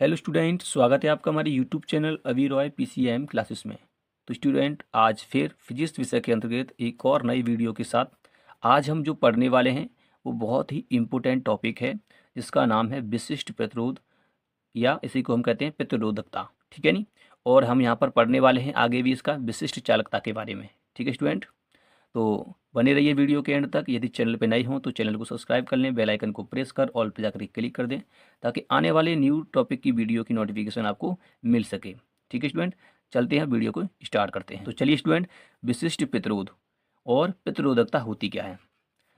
Hello student, स्वागत है आपका हमारे यूट्यूब चैनल अभी रॉय पीसीएम क्लासेस में। तो स्टूडेंट, आज फिर फिजिक्स विषय के अंतर्गत एक और नई वीडियो के साथ आज हम जो पढ़ने वाले हैं वो बहुत ही इम्पोर्टेंट टॉपिक है, जिसका नाम है विशिष्ट प्रतिरोध, या इसी को हम कहते हैं प्रतिरोधकता। ठीक है नी। और हम यहाँ पर पढ़ने वाले हैं आगे भी इसका विशिष्ट चालकता के बारे में। ठीक है स्टूडेंट, तो बने रहिए वीडियो के एंड तक। यदि चैनल पे नए हों तो चैनल को सब्सक्राइब कर लें, बेल आइकन को प्रेस कर ऑल पे जाकर क्लिक कर दें, ताकि आने वाले न्यू टॉपिक की वीडियो की नोटिफिकेशन आपको मिल सके। ठीक है स्टूडेंट, चलते हैं वीडियो को स्टार्ट करते हैं। तो चलिए स्टूडेंट, विशिष्ट प्रतिरोध और प्रतिरोधकता होती क्या है।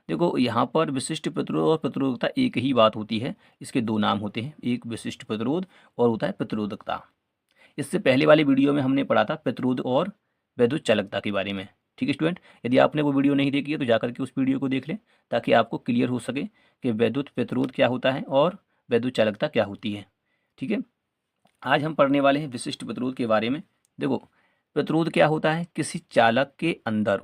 देखो, यहाँ पर विशिष्ट प्रतिरोध और प्रतिरोधकता एक ही बात होती है। इसके दो नाम होते हैं, एक विशिष्ट प्रतिरोध और होता है प्रतिरोधकता। इससे पहले वाली वीडियो में हमने पढ़ा था प्रतिरोध और विद्युत चालकता के बारे में। ठीक है स्टूडेंट, यदि आपने वो वीडियो नहीं देखी है तो जाकर के उस वीडियो को देख लें, ताकि आपको क्लियर हो सके कि विद्युत प्रतिरोध क्या होता है और विद्युत चालकता क्या होती है। ठीक है, आज हम पढ़ने वाले हैं विशिष्ट प्रतिरोध के बारे में। देखो, प्रतिरोध क्या होता है? किसी चालक के अंदर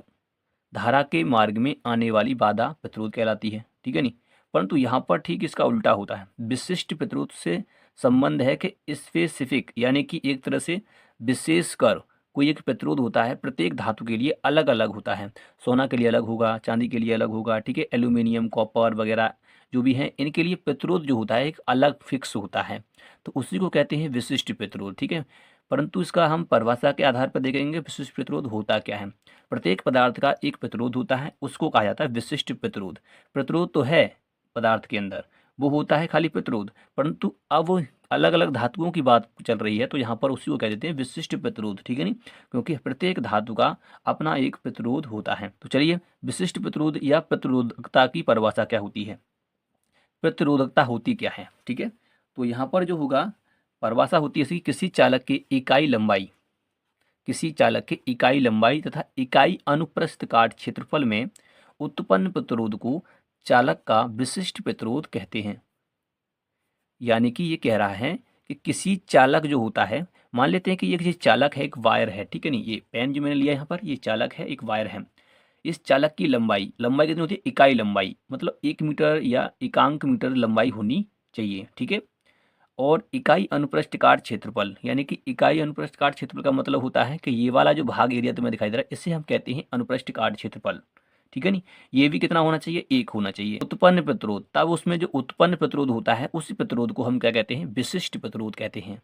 धारा के मार्ग में आने वाली बाधा प्रतिरोध कहलाती है। ठीक है नी। परंतु यहाँ पर ठीक इसका उल्टा होता है। विशिष्ट प्रतिरोध से संबंध है कि स्पेसिफिक, यानी कि एक तरह से विशेषकर कोई एक प्रतिरोध होता है, प्रत्येक धातु के लिए अलग अलग होता है। सोना के लिए अलग होगा, चांदी के लिए अलग होगा। ठीक है, एल्यूमिनियम, कॉपर वगैरह जो भी हैं, इनके लिए प्रतिरोध जो होता है एक अलग फिक्स होता है। तो उसी को कहते हैं विशिष्ट प्रतिरोध। ठीक है, परंतु इसका हम परिभाषा के आधार पर देखेंगे विशिष्ट प्रतिरोध होता क्या है। प्रत्येक पदार्थ का एक प्रतिरोध होता है, उसको कहा जाता है विशिष्ट प्रतिरोध। प्रतिरोध तो है पदार्थ के अंदर, वो होता है खाली प्रतिरोध, परंतु अब अलग अलग धातुओं की बात चल रही है, तो यहाँ पर उसी को कह देते हैं विशिष्ट प्रतिरोध। ठीक है नहीं, क्योंकि प्रत्येक धातु का अपना एक प्रतिरोध होता है। तो चलिए, विशिष्ट प्रतिरोध या प्रतिरोधकता की परिभाषा क्या होती है, प्रतिरोधकता होती क्या है। ठीक है, तो यहाँ पर जो होगा परिभाषा होती है, किसी चालक की इकाई लंबाई, किसी चालक के इकाई लंबाई तथा इकाई अनुप्रस्थ काट क्षेत्रफल में उत्पन्न प्रतिरोध को चालक का विशिष्ट प्रतिरोध कहते हैं। यानी कि ये कह रहा है कि किसी चालक जो होता है, मान लेते हैं कि ये किसी चालक है, एक वायर है। ठीक है नहीं, ये पेन जो मैंने लिया यहाँ पर, ये चालक है, एक वायर है। इस चालक की लंबाई कितनी होती है? इकाई लंबाई, मतलब 1 मीटर या एकांक मीटर लंबाई होनी चाहिए। ठीक है, और इकाई अनुप्रस्थ काट क्षेत्रफल, यानी कि इकाई अनुप्रस्थ काट क्षेत्रफल का मतलब होता है कि ये वाला जो भाग एरिया तुम्हें दिखाई दे रहा है, इसे हम कहते हैं अनुप्रस्थ काट क्षेत्रफल। ठीक है नी, ये भी कितना होना चाहिए? 1 होना चाहिए। उत्पन्न प्रतिरोध, तब उसमें जो उत्पन्न प्रतिरोध होता है उसी प्रतिरोध को हम क्या कहते हैं? विशिष्ट प्रतिरोध कहते हैं।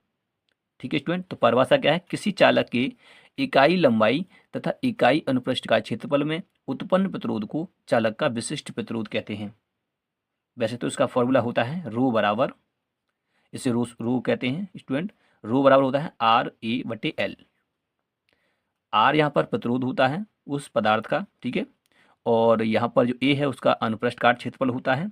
ठीक है स्टूडेंट, तो परिभाषा क्या है? किसी चालक के इकाई लंबाई तथा इकाई अनुप्रस्थ काट क्षेत्रफल में उत्पन्न प्रतिरोध को चालक का विशिष्ट प्रतिरोध कहते हैं। वैसे तो इसका फॉर्मूला होता है रो बराबर, इसे रो कहते हैं स्टूडेंट, रो बराबर होता है RA/L। आर यहाँ पर प्रतिरोध होता है उस पदार्थ का। ठीक है, और यहाँ पर जो ए है उसका अनुप्रस्थ काट क्षेत्रफल होता है।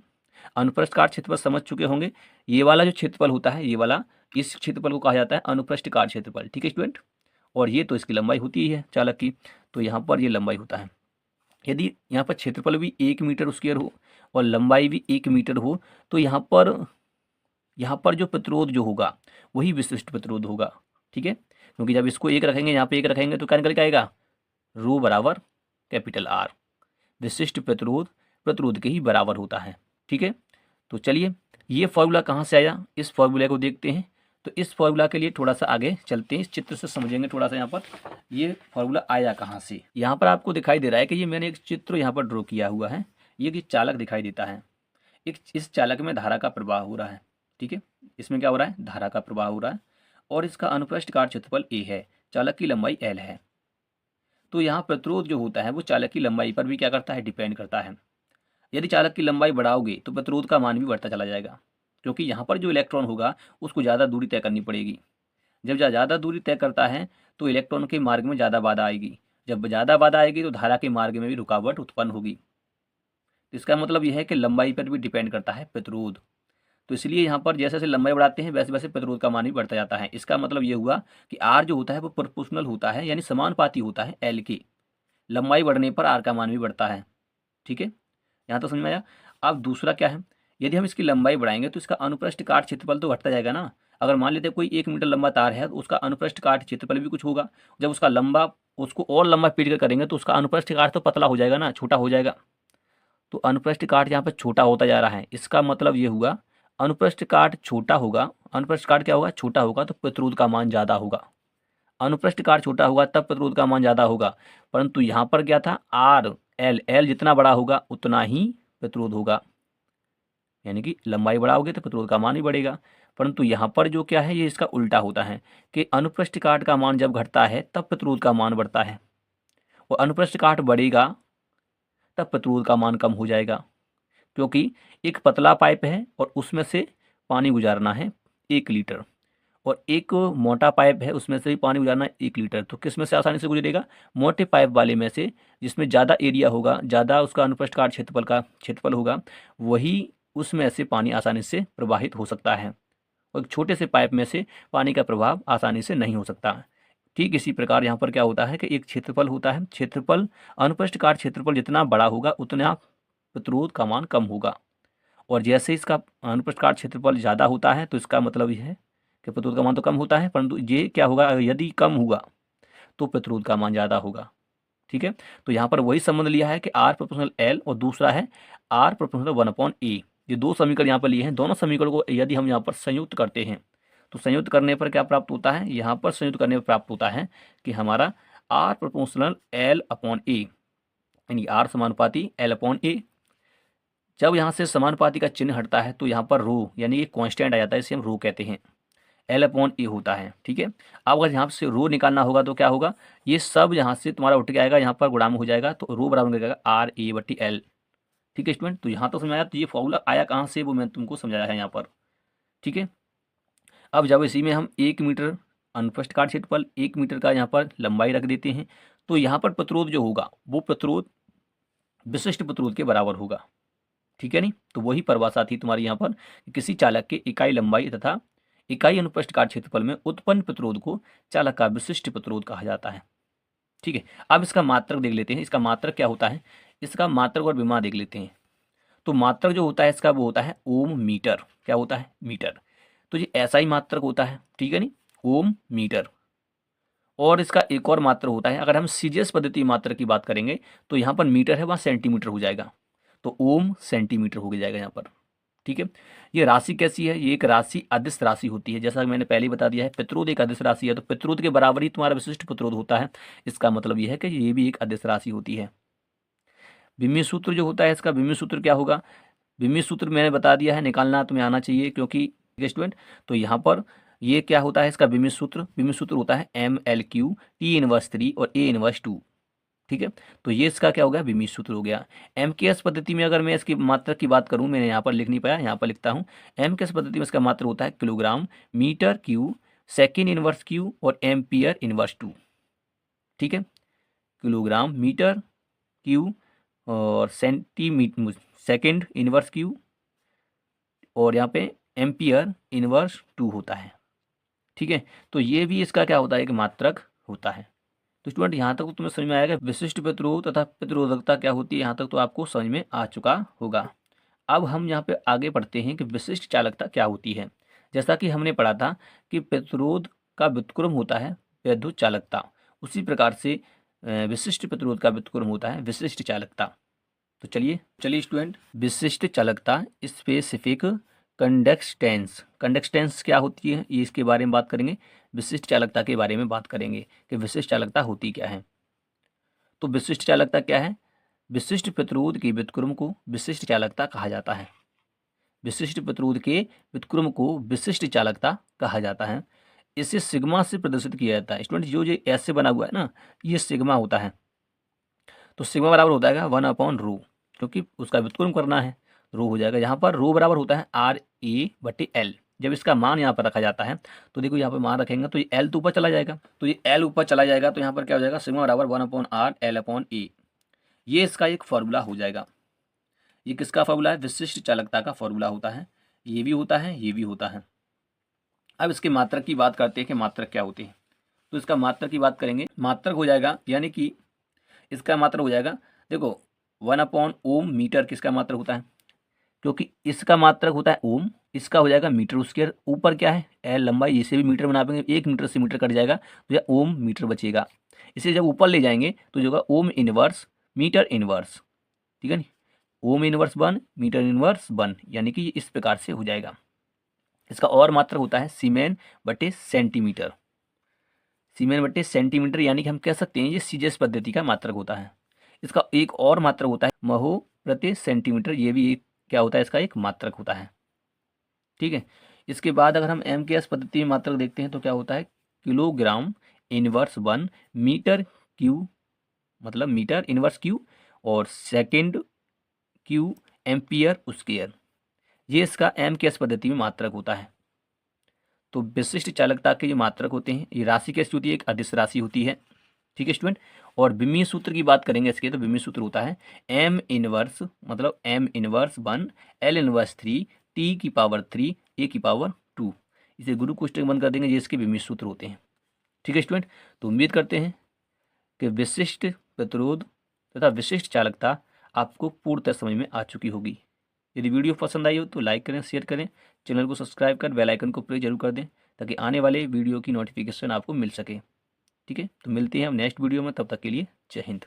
अनुप्रस्थ काट क्षेत्रफल समझ चुके होंगे, ये वाला जो क्षेत्रफल होता है, ये वाला, इस क्षेत्रफल को कहा जाता है अनुप्रस्थ काट क्षेत्रफल। ठीक है स्टूडेंट, और ये तो इसकी लंबाई होती है चालक की, तो यहाँ पर ये लंबाई होता है। यदि यहाँ पर क्षेत्रफल भी 1 मीटर स्क्वायर हो और लंबाई भी 1 मीटर हो, तो यहाँ पर जो प्रतिरोध जो होगा वही विशिष्ट प्रतिरोध होगा। ठीक है, क्योंकि जब इसको 1 रखेंगे, यहाँ पे 1 रखेंगे, तो क्या निकल के आएगा? रो बराबर कैपिटल R। विशिष्ट प्रतिरोध प्रतिरोध के ही बराबर होता है। ठीक है, तो चलिए, ये फॉर्मूला कहाँ से आया, इस फॉर्मूले को देखते हैं। तो इस फॉर्मूला के लिए थोड़ा सा आगे चलते हैं, इस चित्र से समझेंगे थोड़ा सा यहाँ पर ये फॉर्मूला आया कहाँ से। यहाँ पर आपको दिखाई दे रहा है कि ये मैंने एक चित्र यहाँ पर ड्रॉ किया हुआ है। ये कि चालक दिखाई देता है, इस चालक में धारा का प्रवाह हो रहा है। ठीक है, इसमें क्या हो रहा है? धारा का प्रवाह हो रहा है, और इसका अनुप्रस्थ काट क्षेत्रफल A है, चालक की लंबाई L है। तो यहाँ प्रतिरोध जो होता है वो चालक की लंबाई पर भी क्या करता है? डिपेंड करता है। यदि चालक की लंबाई बढ़ाओगे तो प्रतिरोध का मान भी बढ़ता चला जाएगा, क्योंकि यहाँ पर जो इलेक्ट्रॉन होगा उसको ज़्यादा दूरी तय करनी पड़ेगी। जब ज़्यादा दूरी तय करता है तो इलेक्ट्रॉन के मार्ग में ज़्यादा बाधा आएगी। जब ज़्यादा बाधा आएगी तो धारा के मार्ग में भी रुकावट उत्पन्न होगी। इसका मतलब यह है कि लंबाई पर भी डिपेंड करता है प्रतिरोध। तो इसलिए यहाँ पर जैसे जैसे लंबाई बढ़ाते हैं वैसे वैसे प्रतिरोध का मान भी बढ़ता जाता है। इसका मतलब ये हुआ कि R जो होता है वो प्रोपोर्शनल होता है, यानी समानुपाती होता है L के। लंबाई बढ़ने पर R का मान भी बढ़ता है। ठीक है, यहाँ तो समझ में आया। अब दूसरा क्या है, यदि हम इसकी लंबाई बढ़ाएंगे तो इसका अनुप्रस्थ काट क्षेत्रफल तो घटता जाएगा ना। अगर मान लेते हैं कोई 1 मीटर लंबा तार है तो उसका अनुप्रस्थ काट क्षेत्रफल भी कुछ होगा। जब उसको और लंबा पीट कर करेंगे तो उसका अनुप्रस्थ काट तो पतला हो जाएगा ना, छोटा हो जाएगा। तो अनुप्रस्थ काट यहाँ पर छोटा होता जा रहा है, इसका मतलब ये हुआ अनुप्रस्थ काट छोटा होगा, अनुप्रस्थ काट क्या होगा, छोटा होगा तो प्रतिरोध का मान ज़्यादा होगा। अनुप्रस्थ काट छोटा होगा तब प्रतिरोध का मान ज़्यादा होगा। परंतु यहाँ पर क्या था, आर एल, एल जितना बड़ा होगा उतना ही प्रतिरोध होगा, यानी कि लंबाई बढ़ाओगे तो प्रतिरोध का मान भी बढ़ेगा। परंतु यहाँ पर जो क्या है, ये इसका उल्टा होता है कि अनुप्रस्थ काट का मान जब घटता है तब प्रतिरोध का मान बढ़ता है, और अनुप्रस्थ काट बढ़ेगा तब प्रतिरोध का मान कम हो जाएगा। क्योंकि एक पतला पाइप है और उसमें से पानी गुजारना है 1 लीटर, और एक मोटा पाइप है उसमें से भी पानी गुजारना है 1 लीटर। तो किस में से आसानी से गुजरेगा, मोटे पाइप वाले में से, जिसमें ज़्यादा एरिया होगा, ज़्यादा उसका अनुप्रस्थ काट क्षेत्रफल होगा, वही उसमें से पानी आसानी से प्रवाहित हो सकता है, और एक छोटे से पाइप में से पानी का प्रभाव आसानी से नहीं हो सकता। ठीक इसी प्रकार यहाँ पर क्या होता है कि एक क्षेत्रफल होता है, क्षेत्रफल, अनुप्रस्थ काट क्षेत्रफल जितना बड़ा होगा उतना प्रतिरोध का मान कम होगा, और जैसे इसका अनुप्रस्थ काट क्षेत्रफल ज़्यादा होता है तो इसका मतलब यह है कि प्रतिरोध का मान तो कम होता है, परंतु ये क्या होगा, यदि कम हुआ तो प्रतिरोध का मान ज़्यादा होगा। ठीक है, तो यहाँ पर वही संबंध लिया है कि आर प्रोपोर्शनल एल, और दूसरा है आर प्रोपोर्शनल 1/A। ये दो समीकरण यहाँ पर लिए हैं। दोनों समीकरण को यदि हम यहाँ पर संयुक्त करते हैं तो संयुक्त करने पर क्या प्राप्त होता है, यहाँ पर संयुक्त करने पर प्राप्त होता है कि हमारा आर प्रोपोर्शनल L/A, यानी आर समानुपाती L/A। जब यहाँ से समानुपाती का चिन्ह हटता है तो यहाँ पर रो, यानी ये कांस्टेंट आ जाता है, इसे हम रो कहते हैं, L/A होता है। ठीक है, अब अगर यहाँ से रो निकालना होगा तो क्या होगा, ये सब यहाँ से तुम्हारा उठ के आएगा, यहाँ पर गुणा में हो जाएगा, तो रो बराबर हो जाएगा RA/L। ठीक है स्टूडेंट, तो यहाँ तो समझ आया। तो ये फॉर्मूला आया कहाँ से, वो मैंने तुमको समझाया है यहाँ पर। ठीक है, अब जब इसी में हम 1 मीटर अनुप्रस्थ काट क्षेत्रफल, 1 मीटर का यहाँ पर लंबाई रख देते हैं, तो यहाँ पर प्रतिरोध जो होगा वो प्रतिरोध विशिष्ट प्रतिरोध के बराबर होगा। ठीक है नहीं, तो वही परिभाषा थी तुम्हारी यहाँ पर, किसी चालक के इकाई लंबाई तथा इकाई अनुप्रस्थ काट क्षेत्रफल में उत्पन्न प्रतिरोध को चालक का विशिष्ट प्रतिरोध कहा जाता है। ठीक है, अब इसका मात्रक देख लेते हैं। इसका मात्रक क्या होता है, इसका मात्रक और विमा देख लेते हैं। तो मात्रक जो होता है इसका वो होता है ओम मीटर। क्या होता है, मीटर। तो ये ऐसा ही मात्रक होता है, ठीक है नहीं, ओम मीटर। और इसका एक और मात्रक होता है, अगर हम सीजीएस पद्धति मात्रक की बात करेंगे तो यहाँ पर मीटर है, वहाँ सेंटीमीटर हो जाएगा, तो ओम सेंटीमीटर हो जाएगा यहाँ पर। ठीक है, ये राशि कैसी है, ये एक राशि अदिश राशि होती है। जैसा कि मैंने पहले ही बता दिया है, प्रतिरोध एक अदिश राशि है, तो प्रतिरोध के बराबर ही तुम्हारा विशिष्ट प्रतिरोध होता है। इसका मतलब यह है कि ये भी एक अदिश राशि होती है। विमीय सूत्र जो होता है इसका, विमीय सूत्र क्या होगा, विमीय सूत्र मैंने बता दिया है, निकालना तुम्हें आना चाहिए, क्योंकि स्टूडेंट तो यहाँ पर ये क्या होता है, इसका विमीय सूत्र, विमीय सूत्र होता है MLQ T−3 और A−2। ठीक है, तो ये इसका क्या हो गया, विमीय सूत्र हो गया। MKS पद्धति में अगर मैं इसकी मात्रक की बात करूं, मैंने यहाँ पर लिख नहीं पाया, यहाँ पर लिखता हूँ। MKS पद्धति में इसका मात्रक होता है kilogram metre cube second inverse cube और एम्पियर इनवर्स 2। ठीक है, किलोग्राम मीटर क्यू और सेंटीमीटर सेकेंड इनवर्स क्यू, और यहाँ पे एम्पियर इनवर्स 2 होता है। ठीक है, तो ये भी इसका क्या होता है, एक मात्रक होता है। तो स्टूडेंट यहाँ तक तो तुम्हें समझ में आएगा विशिष्ट प्रतिरोध तथा प्रतिरोधकता क्या होती है, यहाँ तक तो आपको समझ में आ चुका होगा। अब हम यहाँ पे आगे बढ़ते हैं कि विशिष्ट चालकता क्या होती है। जैसा कि हमने पढ़ा था कि प्रतिरोध का व्युत्क्रम होता है विद्युत चालकता, उसी प्रकार से विशिष्ट प्रतिरोध का व्युत्क्रम होता है विशिष्ट चालकता। तो चलिए स्टूडेंट, विशिष्ट चालकता स्पेसिफिक कंडक्टेंस, कंडक्टेंस क्या होती है ये इसके बारे में बात करेंगे। विशिष्ट चालकता के बारे में बात करेंगे कि विशिष्ट चालकता होती क्या है। तो विशिष्ट चालकता क्या है, विशिष्ट प्रतिरोध के व्युत्क्रम को विशिष्ट चालकता कहा जाता है। विशिष्ट प्रतिरोध के व्युत्क्रम को विशिष्ट चालकता कहा जाता है। इसे सिग्मा से प्रदर्शित किया जाता है। स्टूडेंट जो ये ऐसे बना हुआ है ना, ये सिग्मा होता है, तो सिग्मा बराबर होता है 1/रो, क्योंकि उसका व्युत्क्रम करना है, रो हो जाएगा। यहाँ पर रो बराबर होता है RA/L। जब इसका मान यहाँ पर रखा जाता है तो देखो यहाँ पर मान रखेंगे तो ये L तो ऊपर चला जाएगा, तो ये L ऊपर चला जाएगा, तो यहाँ पर क्या हो जाएगा, सिग्मा बराबर 1/R/L/A। ये इसका एक फॉर्मूला हो जाएगा। ये किसका फॉर्मूला है, विशिष्ट चालकता का फॉर्मूला होता है। ये भी होता है, ये भी होता है। अब इसके मात्रक की बात करते हैं कि मात्रक क्या होते हैं। तो इसका मात्रक की बात करेंगे, मात्रक हो जाएगा, यानी कि इसका मात्रक हो जाएगा, देखो 1/ओम मीटर किसका मात्रक होता है, क्योंकि इसका मात्रक होता है ओम, इसका हो जाएगा मीटर स्क्वायर, ऊपर क्या है L लंबाई, इसे भी मीटर बना पाएंगे, 1 मीटर से मीटर कट जाएगा तो यह ओम मीटर बचेगा। इसे जब ऊपर ले जाएंगे तो जो होगा ओम इनवर्स मीटर इनवर्स। ठीक है नी, ओम इनवर्स 1 मीटर इनवर्स 1, यानी कि ये इस प्रकार से हो जाएगा। इसका और मात्रक होता है सीमेन बटे सेंटीमीटर। सीमेन बटे सेंटीमीटर यानी कि हम कह सकते हैं ये सीजीएस पद्धति का मात्रक होता है। इसका एक और मात्रक होता है महो प्रति सेंटीमीटर, ये भी एक क्या होता है, इसका एक मात्रक होता है। ठीक है। इसके बाद अगर हम एमकेएस पद्धति में मात्रक देखते हैं तो क्या होता है, किलोग्राम इनवर्स 1 मीटर क्यू, मतलब मीटर इनवर्स क्यू, और सेकेंड क्यू एम्पियर स्क्वायर, ये इसका एमकेएस पद्धति में मात्रक होता है। तो विशिष्ट चालकता के जो मात्रक होते हैं, ये राशि कैसी होती है, एक अदिश राशि होती है। ठीक है स्टूडेंट। और विमीय सूत्र की बात करेंगे इसके, तो विमीय सूत्र होता है एम इनवर्स, मतलब M inverse 1 L inverse 3 T की पावर 3 ए की पावर 2। इसे गुरु कोष्टक बंद कर देंगे, ये इसके विमीय सूत्र होते हैं। ठीक है स्टूडेंट। तो उम्मीद करते हैं कि विशिष्ट प्रतिरोध तथा विशिष्ट चालकता आपको पूर्णतः समझ में आ चुकी होगी। यदि वीडियो पसंद आई हो तो लाइक करें, शेयर करें, चैनल को सब्सक्राइब कर बेल आइकन को प्रेस जरूर कर दें ताकि आने वाले वीडियो की नोटिफिकेशन आपको मिल सके। ठीक है। तो मिलते हैं हम नेक्स्ट वीडियो में, तब तक के लिए जय हिंद।